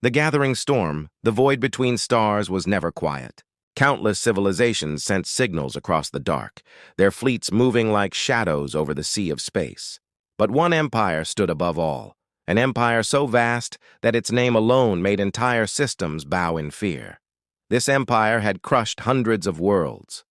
The gathering storm, the void between stars, was never quiet. Countless civilizations sent signals across the dark, their fleets moving like shadows over the sea of space. But one empire stood above all, an empire so vast that its name alone made entire systems bow in fear. This empire had crushed hundreds of worlds.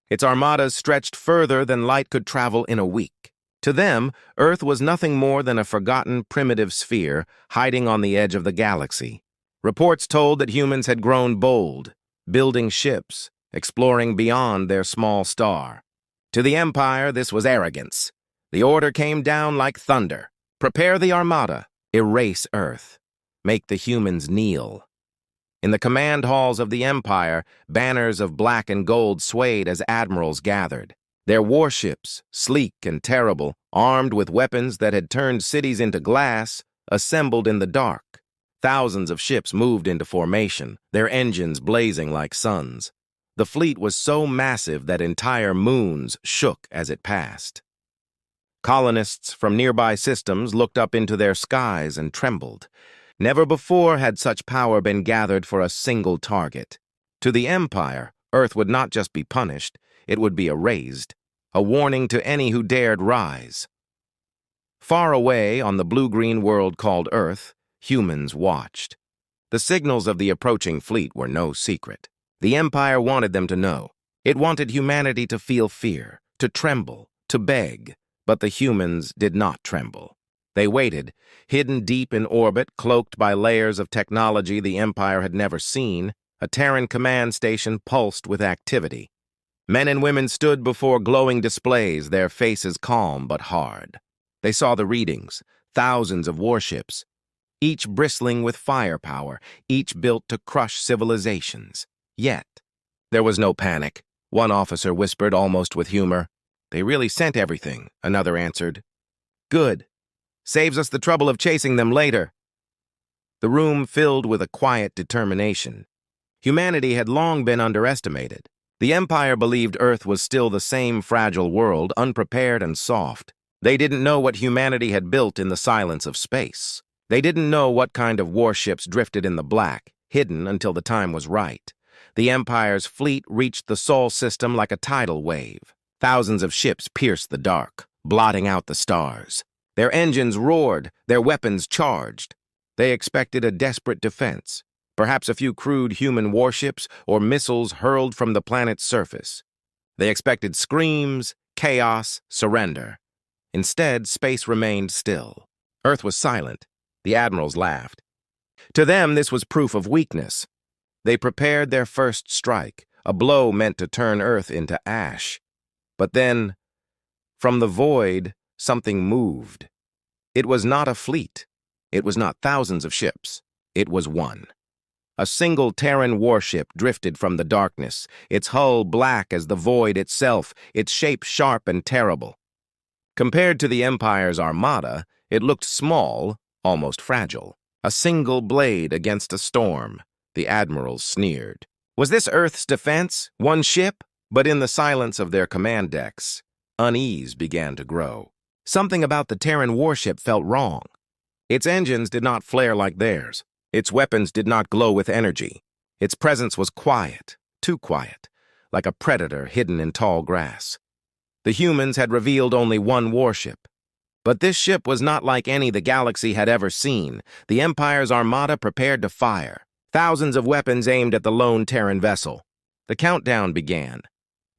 Its armadas stretched further than light could travel in a week. To them, Earth was nothing more than a forgotten primitive sphere hiding on the edge of the galaxy. Reports told that humans had grown bold, building ships, exploring beyond their small star. To the Empire, this was arrogance. The order came down like thunder. Prepare the armada, erase Earth, make the humans kneel. In the command halls of the Empire, banners of black and gold swayed as admirals gathered. Their warships, sleek and terrible, armed with weapons that had turned cities into glass, assembled in the dark. Thousands of ships moved into formation, their engines blazing like suns. The fleet was so massive that entire moons shook as it passed. Colonists from nearby systems looked up into their skies and trembled. Never before had such power been gathered for a single target. To the Empire, Earth would not just be punished, it would be erased, a warning to any who dared rise. Far away on the blue-green world called Earth, humans watched. The signals of the approaching fleet were no secret. The Empire wanted them to know. It wanted humanity to feel fear, to tremble, to beg, but the humans did not tremble. They waited, hidden deep in orbit, cloaked by layers of technology the Empire had never seen. A Terran command station pulsed with activity. Men and women stood before glowing displays, their faces calm but hard. They saw the readings, thousands of warships, each bristling with firepower, each built to crush civilizations. Yet, there was no panic. One officer whispered almost with humor. "They really sent everything," another answered. "Good. Saves us the trouble of chasing them later." The room filled with a quiet determination. Humanity had long been underestimated. The Empire believed Earth was still the same fragile world, unprepared and soft. They didn't know what humanity had built in the silence of space. They didn't know what kind of warships drifted in the black, hidden until the time was right. The Empire's fleet reached the Sol system like a tidal wave. Thousands of ships pierced the dark, blotting out the stars. Their engines roared, their weapons charged. They expected a desperate defense, perhaps a few crude human warships or missiles hurled from the planet's surface. They expected screams, chaos, surrender. Instead, space remained still. Earth was silent. The admirals laughed. To them, this was proof of weakness. They prepared their first strike, a blow meant to turn Earth into ash. But then, from the void, something moved. It was not a fleet. It was not thousands of ships. It was one. A single Terran warship drifted from the darkness, its hull black as the void itself, its shape sharp and terrible. Compared to the Empire's armada, it looked small, almost fragile. A single blade against a storm, the admirals sneered. Was this Earth's defense? One ship? But in the silence of their command decks, unease began to grow. Something about the Terran warship felt wrong. Its engines did not flare like theirs. Its weapons did not glow with energy. Its presence was quiet, too quiet, like a predator hidden in tall grass. The humans had revealed only one warship. But this ship was not like any the galaxy had ever seen. The Empire's armada prepared to fire. Thousands of weapons aimed at the lone Terran vessel. The countdown began.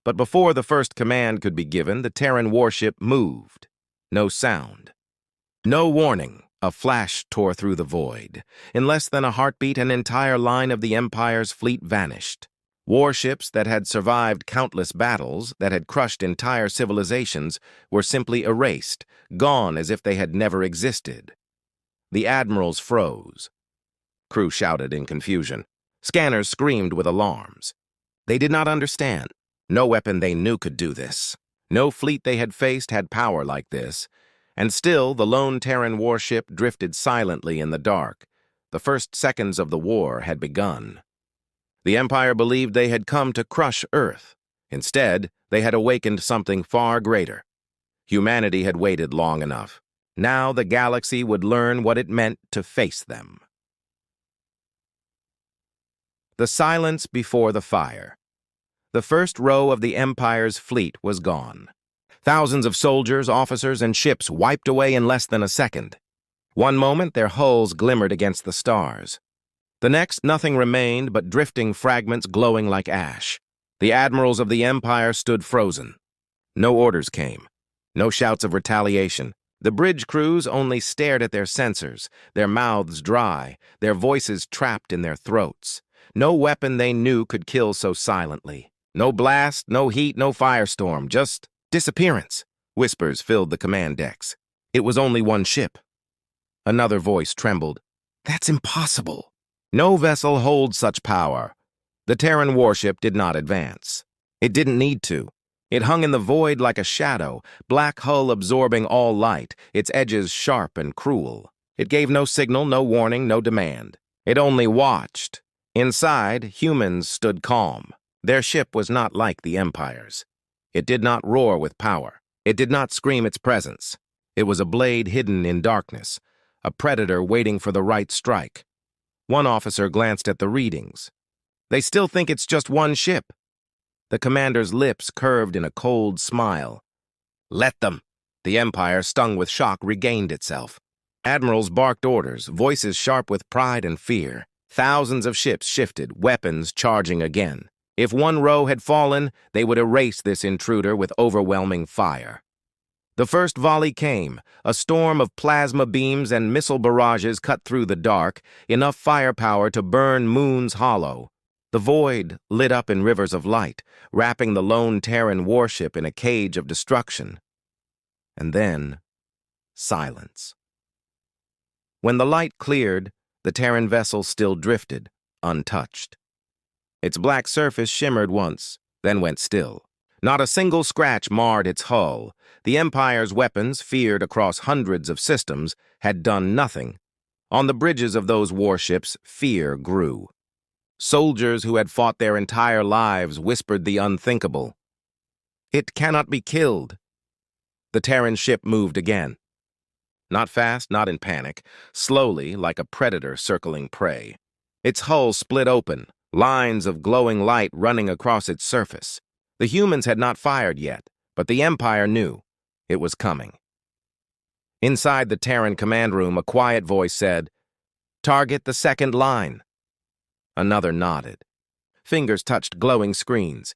But before the first command could be given, the Terran warship moved. No sound. No warning. A flash tore through the void. In less than a heartbeat, an entire line of the Empire's fleet vanished. Warships that had survived countless battles, that had crushed entire civilizations, were simply erased, gone as if they had never existed. The admirals froze. Crew shouted in confusion. Scanners screamed with alarms. They did not understand. No weapon they knew could do this. No fleet they had faced had power like this. And still, the lone Terran warship drifted silently in the dark. The first seconds of the war had begun. The Empire believed they had come to crush Earth. Instead, they had awakened something far greater. Humanity had waited long enough. Now the galaxy would learn what it meant to face them. The silence before the fire. The first row of the Empire's fleet was gone. Thousands of soldiers, officers, and ships wiped away in less than a second. One moment, their hulls glimmered against the stars. The next, nothing remained but drifting fragments glowing like ash. The admirals of the Empire stood frozen. No orders came. No shouts of retaliation. The bridge crews only stared at their sensors, their mouths dry, their voices trapped in their throats. No weapon they knew could kill so silently. No blast, no heat, no firestorm, just disappearance. Whispers filled the command decks. It was only one ship. Another voice trembled. That's impossible. No vessel holds such power. The Terran warship did not advance. It didn't need to. It hung in the void like a shadow, black hull absorbing all light, its edges sharp and cruel. It gave no signal, no warning, no demand. It only watched. Inside, humans stood calm. Their ship was not like the Empire's. It did not roar with power. It did not scream its presence. It was a blade hidden in darkness, a predator waiting for the right strike. One officer glanced at the readings. They still think it's just one ship. The commander's lips curved in a cold smile. Let them. The Empire, stung with shock, regained itself. Admirals barked orders, voices sharp with pride and fear. Thousands of ships shifted, weapons charging again. If one row had fallen, they would erase this intruder with overwhelming fire. The first volley came, a storm of plasma beams and missile barrages cut through the dark, enough firepower to burn Moon's Hollow. The void lit up in rivers of light, wrapping the lone Terran warship in a cage of destruction. And then, silence. When the light cleared, the Terran vessel still drifted, untouched. Its black surface shimmered once, then went still. Not a single scratch marred its hull. The Empire's weapons, feared across hundreds of systems, had done nothing. On the bridges of those warships, fear grew. Soldiers who had fought their entire lives whispered the unthinkable. It cannot be killed. The Terran ship moved again. Not fast, not in panic, slowly, like a predator circling prey. Its hull split open, lines of glowing light running across its surface. The humans had not fired yet, but the Empire knew. It was coming. Inside the Terran command room, a quiet voice said, "Target the second line." Another nodded. Fingers touched glowing screens.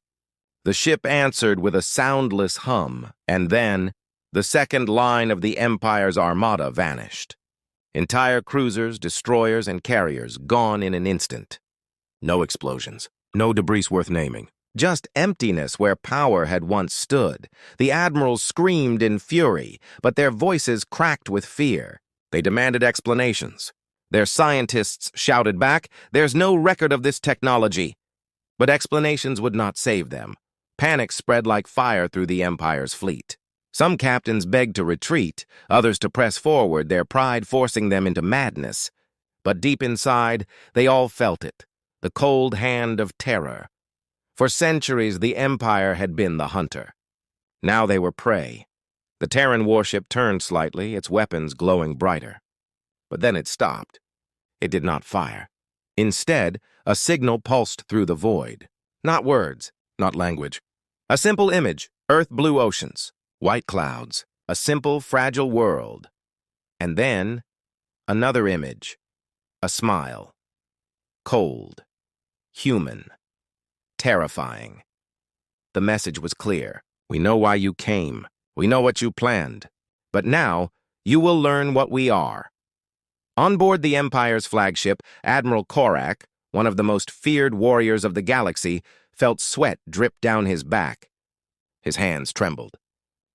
The ship answered with a soundless hum, and then the second line of the Empire's armada vanished. Entire cruisers, destroyers, and carriers gone in an instant. No explosions, no debris worth naming. Just emptiness where power had once stood. The admirals screamed in fury, but their voices cracked with fear. They demanded explanations. Their scientists shouted back, "There's no record of this technology." But explanations would not save them. Panic spread like fire through the Empire's fleet. Some captains begged to retreat, others to press forward, their pride forcing them into madness. But deep inside, they all felt it, the cold hand of terror. For centuries, the Empire had been the hunter. Now they were prey. The Terran warship turned slightly, its weapons glowing brighter. But then it stopped. It did not fire. Instead, a signal pulsed through the void. Not words, not language. A simple image, earth-blue oceans, white clouds, a simple, fragile world. And then, another image, a smile. Cold, human, terrifying. The message was clear. We know why you came. We know what you planned. But now, you will learn what we are. On board the Empire's flagship, Admiral Korak, one of the most feared warriors of the galaxy, felt sweat drip down his back. His hands trembled.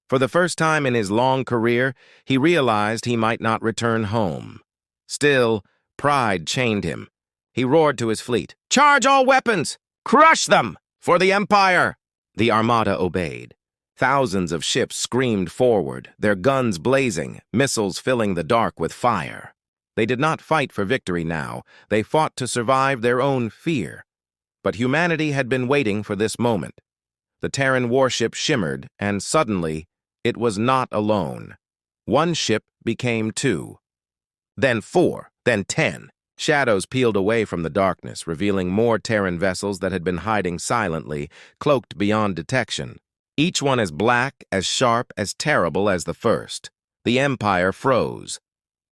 For the first time in his long career, he realized he might not return home. Still, pride chained him. He roared to his fleet, "Charge all weapons! Crush them! For the Empire!" The armada obeyed. Thousands of ships screamed forward, their guns blazing, missiles filling the dark with fire. They did not fight for victory now. They fought to survive their own fear. But humanity had been waiting for this moment. The Terran warship shimmered, and suddenly, it was not alone. One ship became two. Then 4, then 10. Shadows peeled away from the darkness, revealing more Terran vessels that had been hiding silently, cloaked beyond detection. Each one as black, as sharp, as terrible as the first. The Empire froze.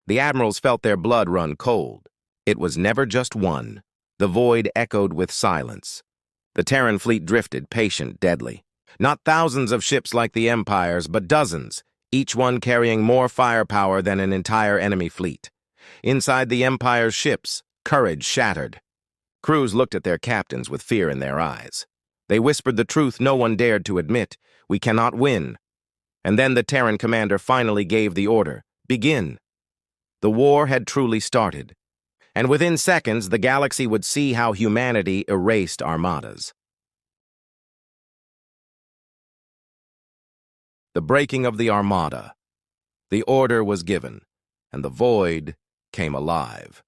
The admirals felt their blood run cold. It was never just one. The void echoed with silence. The Terran fleet drifted, patient, deadly. Not thousands of ships like the Empire's, but dozens, each one carrying more firepower than an entire enemy fleet. Inside the Empire's ships, courage shattered. Crews looked at their captains with fear in their eyes. They whispered the truth no one dared to admit: we cannot win. And then the Terran commander finally gave the order: begin. The war had truly started. And within seconds, the galaxy would see how humanity erased armadas. The breaking of the armada. The order was given, and the void came alive.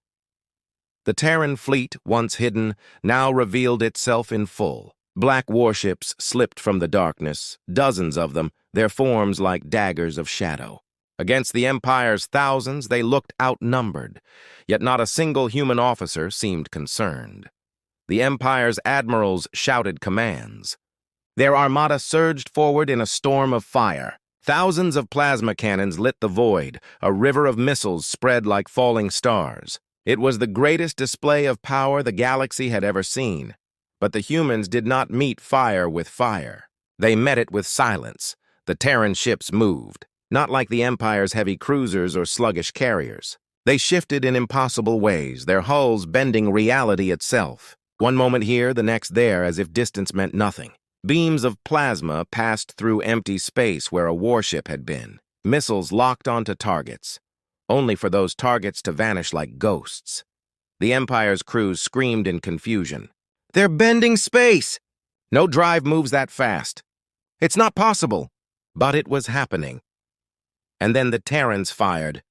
The Terran fleet, once hidden, now revealed itself in full. Black warships slipped from the darkness, dozens of them, their forms like daggers of shadow. Against the Empire's thousands, they looked outnumbered, yet not a single human officer seemed concerned. The Empire's admirals shouted commands. Their armada surged forward in a storm of fire. Thousands of plasma cannons lit the void, a river of missiles spread like falling stars. It was the greatest display of power the galaxy had ever seen. But the humans did not meet fire with fire. They met it with silence. The Terran ships moved, not like the Empire's heavy cruisers or sluggish carriers. They shifted in impossible ways, their hulls bending reality itself. One moment here, the next there, as if distance meant nothing. Beams of plasma passed through empty space where a warship had been. Missiles locked onto targets, only for those targets to vanish like ghosts. The Empire's crews screamed in confusion. "They're bending space! No drive moves that fast. It's not possible." But it was happening. And then the Terrans fired.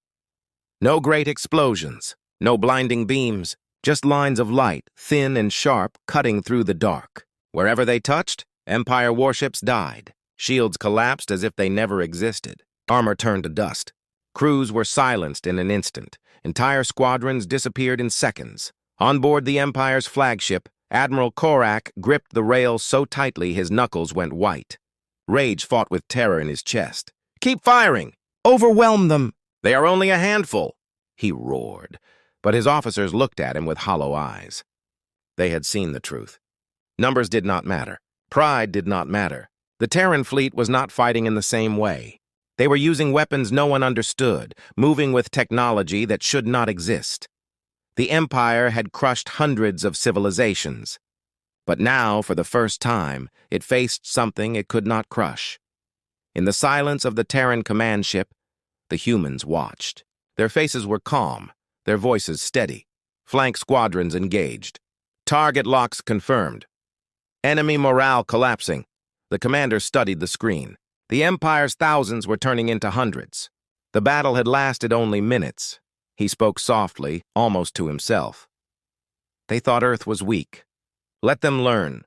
No great explosions, no blinding beams, just lines of light, thin and sharp, cutting through the dark. Wherever they touched, Empire warships died. Shields collapsed as if they never existed. Armor turned to dust. Crews were silenced in an instant. Entire squadrons disappeared in seconds. On board the Empire's flagship, Admiral Korak gripped the rail so tightly his knuckles went white. Rage fought with terror in his chest. "Keep firing! Overwhelm them! They are only a handful!" he roared. But his officers looked at him with hollow eyes. They had seen the truth. Numbers did not matter. Pride did not matter. The Terran fleet was not fighting in the same way. They were using weapons no one understood, moving with technology that should not exist. The Empire had crushed hundreds of civilizations. But now, for the first time, it faced something it could not crush. In the silence of the Terran command ship, the humans watched. Their faces were calm, their voices steady. Flank squadrons engaged. Target locks confirmed. Enemy morale collapsing. The commander studied the screen. The Empire's thousands were turning into hundreds. The battle had lasted only minutes. He spoke softly, almost to himself. They thought Earth was weak. Let them learn.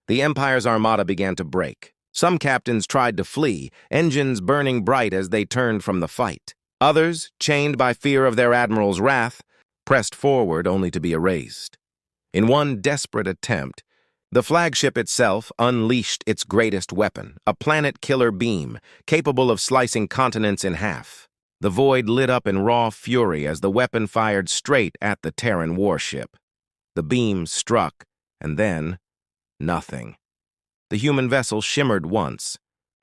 The Empire's armada began to break. Some captains tried to flee, engines burning bright as they turned from the fight. Others, chained by fear of their admiral's wrath, pressed forward only to be erased. In one desperate attempt, the flagship itself unleashed its greatest weapon, a planet-killer beam, capable of slicing continents in half. The void lit up in raw fury as the weapon fired straight at the Terran warship. The beam struck, and then, nothing. The human vessel shimmered once,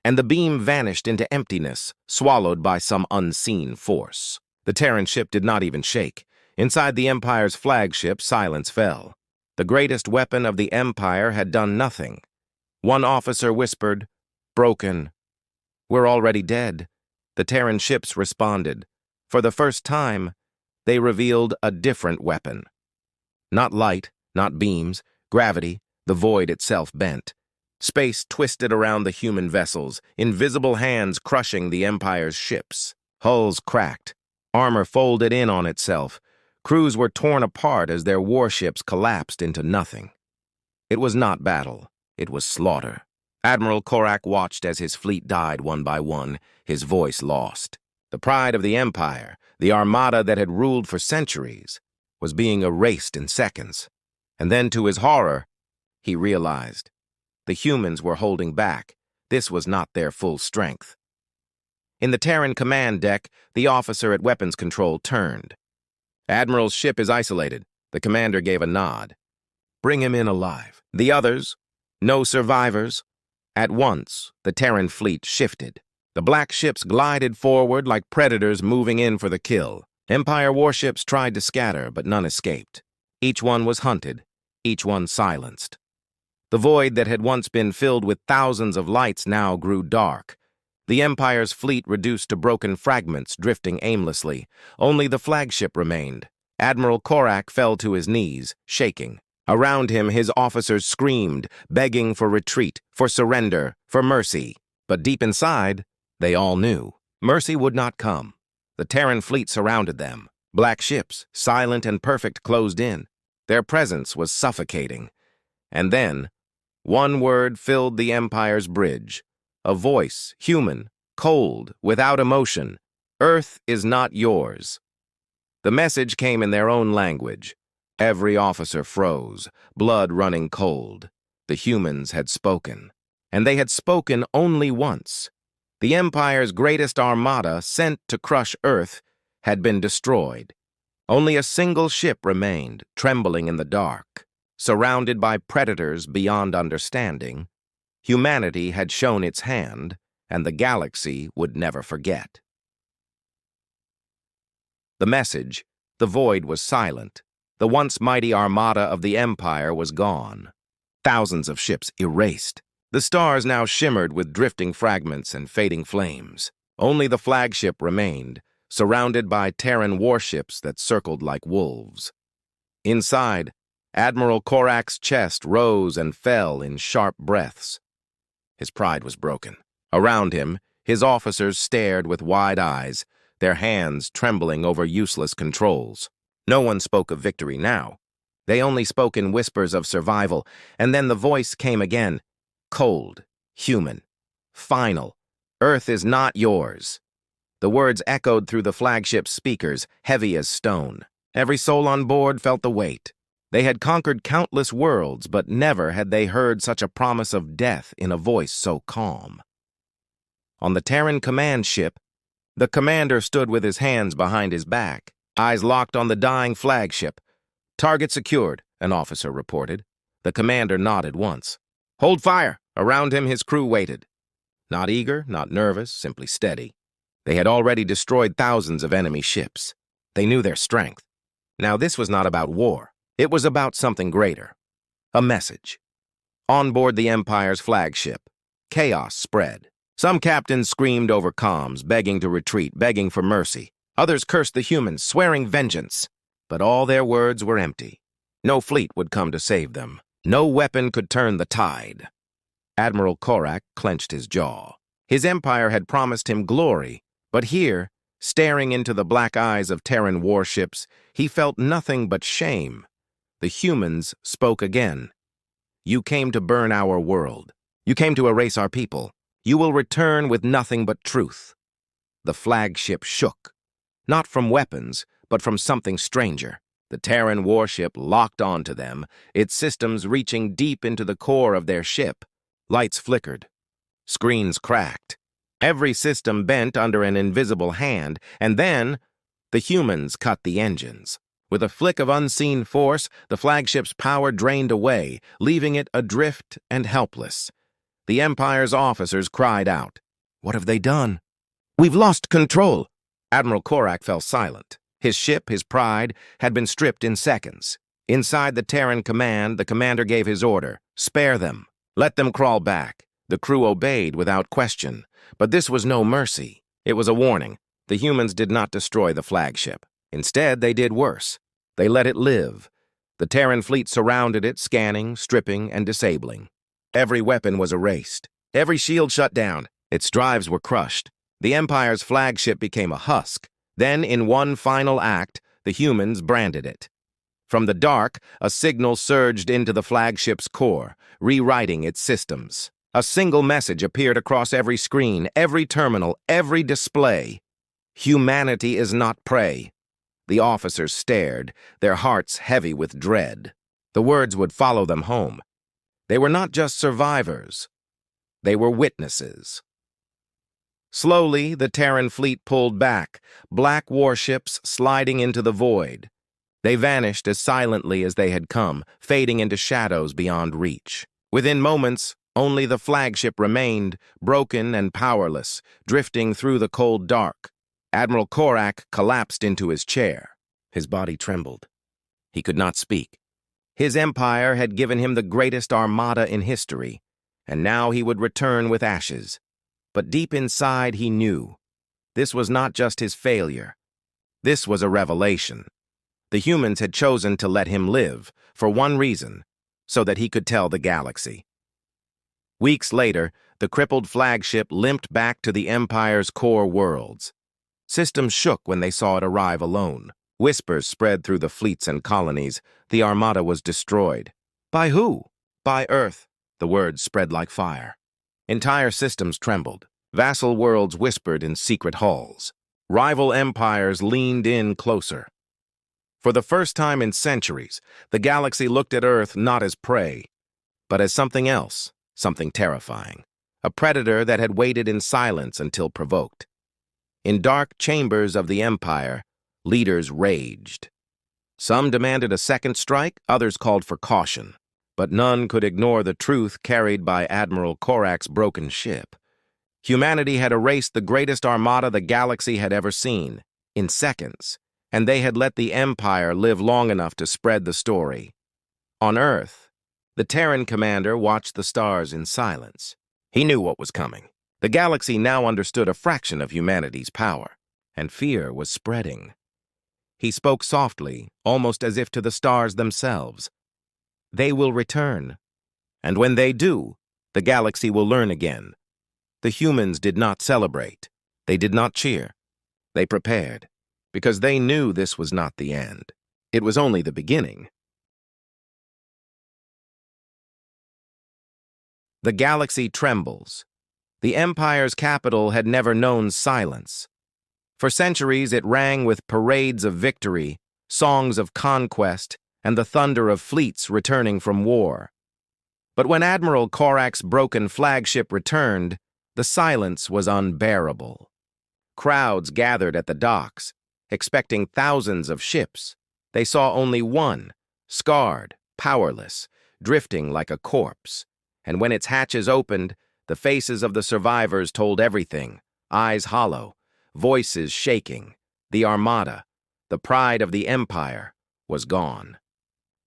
and the beam vanished into emptiness, swallowed by some unseen force. The Terran ship did not even shake. Inside the Empire's flagship, silence fell. The greatest weapon of the Empire had done nothing. One officer whispered, "Broken." "We're already dead." The Terran ships responded. For the first time, they revealed a different weapon. Not light, not beams, gravity, the void itself bent. Space twisted around the human vessels, invisible hands crushing the Empire's ships. Hulls cracked, armor folded in on itself. Crews were torn apart as their warships collapsed into nothing. It was not battle, it was slaughter. Admiral Korak watched as his fleet died one by one, his voice lost. The pride of the Empire, the armada that had ruled for centuries, was being erased in seconds. And then, to his horror, he realized the humans were holding back. This was not their full strength. In the Terran command deck, the officer at weapons control turned. "Admiral's ship is isolated." The commander gave a nod. "Bring him in alive." The others? No survivors? At once, the Terran fleet shifted. The black ships glided forward like predators moving in for the kill. Empire warships tried to scatter, but none escaped. Each one was hunted, each one silenced. The void that had once been filled with thousands of lights now grew dark. The Empire's fleet reduced to broken fragments, drifting aimlessly. Only the flagship remained. Admiral Korak fell to his knees, shaking. Around him, his officers screamed, begging for retreat, for surrender, for mercy. But deep inside, they all knew mercy would not come. The Terran fleet surrounded them. Black ships, silent and perfect, closed in. Their presence was suffocating. And then, one word filled the Empire's bridge. A voice, human, cold, without emotion. "Earth is not yours." The message came in their own language. Every officer froze, blood running cold. The humans had spoken. And they had spoken only once. The Empire's greatest armada, sent to crush Earth, had been destroyed. Only a single ship remained, trembling in the dark. Surrounded by predators beyond understanding, humanity had shown its hand, and the galaxy would never forget. The message, the void was silent. The once mighty armada of the Empire was gone. Thousands of ships erased. The stars now shimmered with drifting fragments and fading flames. Only the flagship remained, surrounded by Terran warships that circled like wolves. Inside, Admiral Korak's chest rose and fell in sharp breaths. His pride was broken. Around him, his officers stared with wide eyes, their hands trembling over useless controls. No one spoke of victory now. They only spoke in whispers of survival, and then the voice came again. Cold, human, final. "Earth is not yours." The words echoed through the flagship's speakers, heavy as stone. Every soul on board felt the weight. They had conquered countless worlds, but never had they heard such a promise of death in a voice so calm. On the Terran command ship, the commander stood with his hands behind his back, eyes locked on the dying flagship. "Target secured," an officer reported. The commander nodded once. "Hold fire!" Around him, his crew waited. Not eager, not nervous, simply steady. They had already destroyed thousands of enemy ships. They knew their strength. Now this was not about war. It was about something greater. A message. On board the Empire's flagship, chaos spread. Some captains screamed over comms, begging to retreat, begging for mercy. Others cursed the humans, swearing vengeance. But all their words were empty. No fleet would come to save them. No weapon could turn the tide. Admiral Korak clenched his jaw. His empire had promised him glory, but here, staring into the black eyes of Terran warships, he felt nothing but shame. The humans spoke again. "You came to burn our world. You came to erase our people. You will return with nothing but truth." The flagship shook. Not from weapons, but from something stranger. The Terran warship locked onto them, its systems reaching deep into the core of their ship. Lights flickered. Screens cracked. Every system bent under an invisible hand, and then the humans cut the engines. With a flick of unseen force, the flagship's power drained away, leaving it adrift and helpless. The Empire's officers cried out. "What have they done?" "We've lost control." Admiral Korak fell silent. His ship, his pride, had been stripped in seconds. Inside the Terran command, the commander gave his order. "Spare them. Let them crawl back." The crew obeyed without question. But this was no mercy. It was a warning. The humans did not destroy the flagship. Instead, they did worse. They let it live. The Terran fleet surrounded it, scanning, stripping, and disabling. Every weapon was erased. Every shield shut down. Its drives were crushed. The Empire's flagship became a husk. Then, in one final act, the humans branded it. From the dark, a signal surged into the flagship's core, rewriting its systems. A single message appeared across every screen, every terminal, every display. Humanity is not prey. The officers stared, their hearts heavy with dread. The words would follow them home. They were not just survivors. They were witnesses. Slowly, the Terran fleet pulled back, black warships sliding into the void. They vanished as silently as they had come, fading into shadows beyond reach. Within moments, only the flagship remained, broken and powerless, drifting through the cold dark. Admiral Korak collapsed into his chair. His body trembled. He could not speak. His empire had given him the greatest armada in history, and now he would return with ashes. But deep inside he knew. This was not just his failure. This was a revelation. The humans had chosen to let him live, for one reason, so that he could tell the galaxy. Weeks later, the crippled flagship limped back to the Empire's core worlds. Systems shook when they saw it arrive alone. Whispers spread through the fleets and colonies. The armada was destroyed. By who? By Earth. The words spread like fire. Entire systems trembled. Vassal worlds whispered in secret halls. Rival empires leaned in closer. For the first time in centuries, the galaxy looked at Earth not as prey, but as something else, something terrifying. A predator that had waited in silence until provoked. In dark chambers of the Empire, leaders raged. Some demanded a second strike, others called for caution. But none could ignore the truth carried by Admiral Korak's broken ship. Humanity had erased the greatest armada the galaxy had ever seen, in seconds, and they had let the Empire live long enough to spread the story. On Earth, the Terran commander watched the stars in silence. He knew what was coming. The galaxy now understood a fraction of humanity's power, and fear was spreading. He spoke softly, almost as if to the stars themselves. They will return, and when they do, the galaxy will learn again. The humans did not celebrate. They did not cheer. They prepared, because they knew this was not the end. It was only the beginning. The galaxy trembles. The Empire's capital had never known silence. For centuries it rang with parades of victory, songs of conquest, and the thunder of fleets returning from war. But when Admiral Korak's broken flagship returned, the silence was unbearable. Crowds gathered at the docks, expecting thousands of ships. They saw only one, scarred, powerless, drifting like a corpse. And when its hatches opened, the faces of the survivors told everything, eyes hollow, voices shaking. The armada, the pride of the Empire, was gone.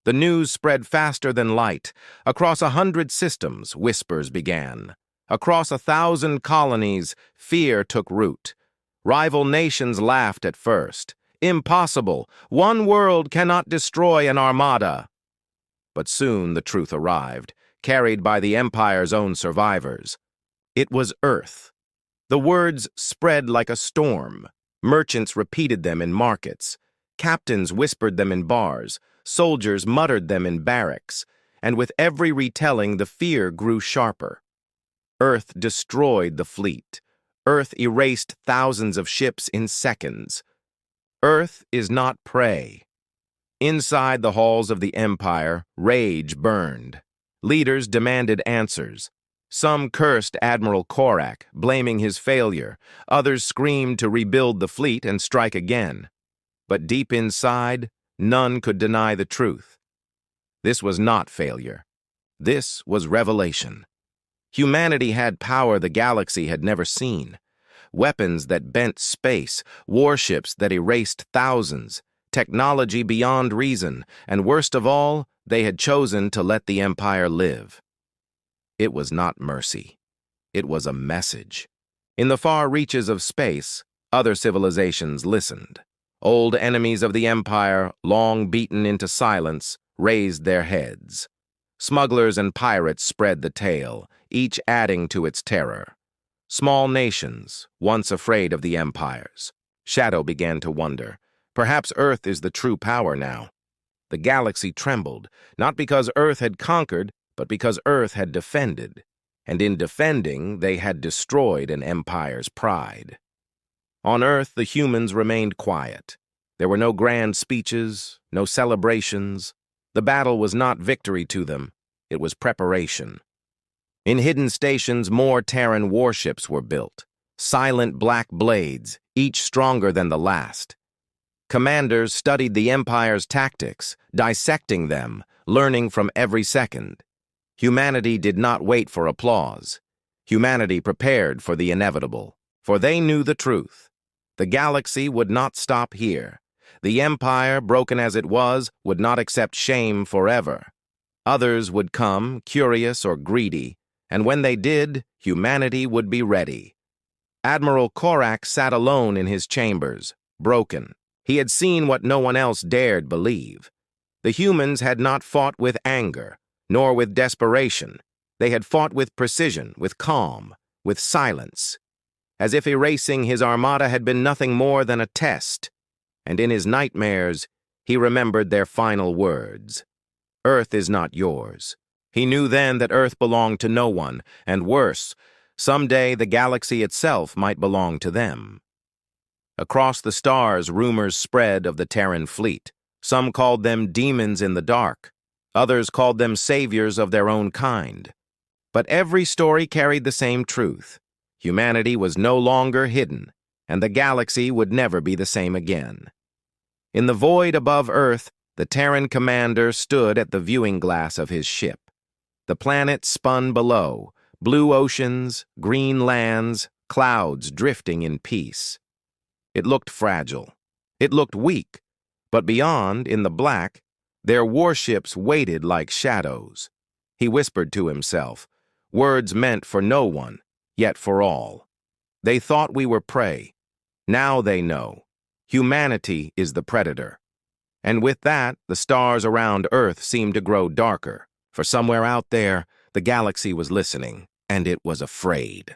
The news spread faster than light. Across 100 systems, whispers began. Across 1,000 colonies, fear took root. Rival nations laughed at first. Impossible! One world cannot destroy an armada. But soon the truth arrived, carried by the Empire's own survivors. It was Earth. The words spread like a storm. Merchants repeated them in markets. Captains whispered them in bars. Soldiers muttered them in barracks, and with every retelling the fear grew sharper. Earth destroyed the fleet. Earth erased thousands of ships in seconds. Earth is not prey. Inside the halls of the Empire, rage burned. Leaders demanded answers. Some cursed Admiral Korak, blaming his failure. Others screamed to rebuild the fleet and strike again. But deep inside, none could deny the truth. This was not failure. This was revelation. Humanity had power the galaxy had never seen. Weapons that bent space, warships that erased thousands, technology beyond reason, and worst of all, they had chosen to let the Empire live. It was not mercy. It was a message. In the far reaches of space, other civilizations listened. Old enemies of the Empire, long beaten into silence, raised their heads. Smugglers and pirates spread the tale, each adding to its terror. Small nations, once afraid of the empires. Shadow began to wonder. Perhaps Earth is the true power now. The galaxy trembled, not because Earth had conquered, but because Earth had defended. And in defending, they had destroyed an empire's pride. On Earth, the humans remained quiet. There were no grand speeches, no celebrations. The battle was not victory to them, it was preparation. In hidden stations, more Terran warships were built, silent black blades, each stronger than the last. Commanders studied the Empire's tactics, dissecting them, learning from every second. Humanity did not wait for applause. Humanity prepared for the inevitable, for they knew the truth. The galaxy would not stop here. The Empire, broken as it was, would not accept shame forever. Others would come, curious or greedy, and when they did, humanity would be ready. Admiral Korak sat alone in his chambers, broken. He had seen what no one else dared believe. The humans had not fought with anger, nor with desperation. They had fought with precision, with calm, with silence, as if erasing his armada had been nothing more than a test. And in his nightmares, he remembered their final words. Earth is not yours. He knew then that Earth belonged to no one, and worse, someday the galaxy itself might belong to them. Across the stars, rumors spread of the Terran fleet. Some called them demons in the dark. Others called them saviors of their own kind. But every story carried the same truth. Humanity was no longer hidden, and the galaxy would never be the same again. In the void above Earth, the Terran commander stood at the viewing glass of his ship. The planet spun below, blue oceans, green lands, clouds drifting in peace. It looked fragile. It looked weak. But beyond, in the black, their warships waited like shadows. He whispered to himself, words meant for no one, yet for all. They thought we were prey. Now they know. Humanity is the predator. And with that, the stars around Earth seemed to grow darker, for somewhere out there, the galaxy was listening, and it was afraid.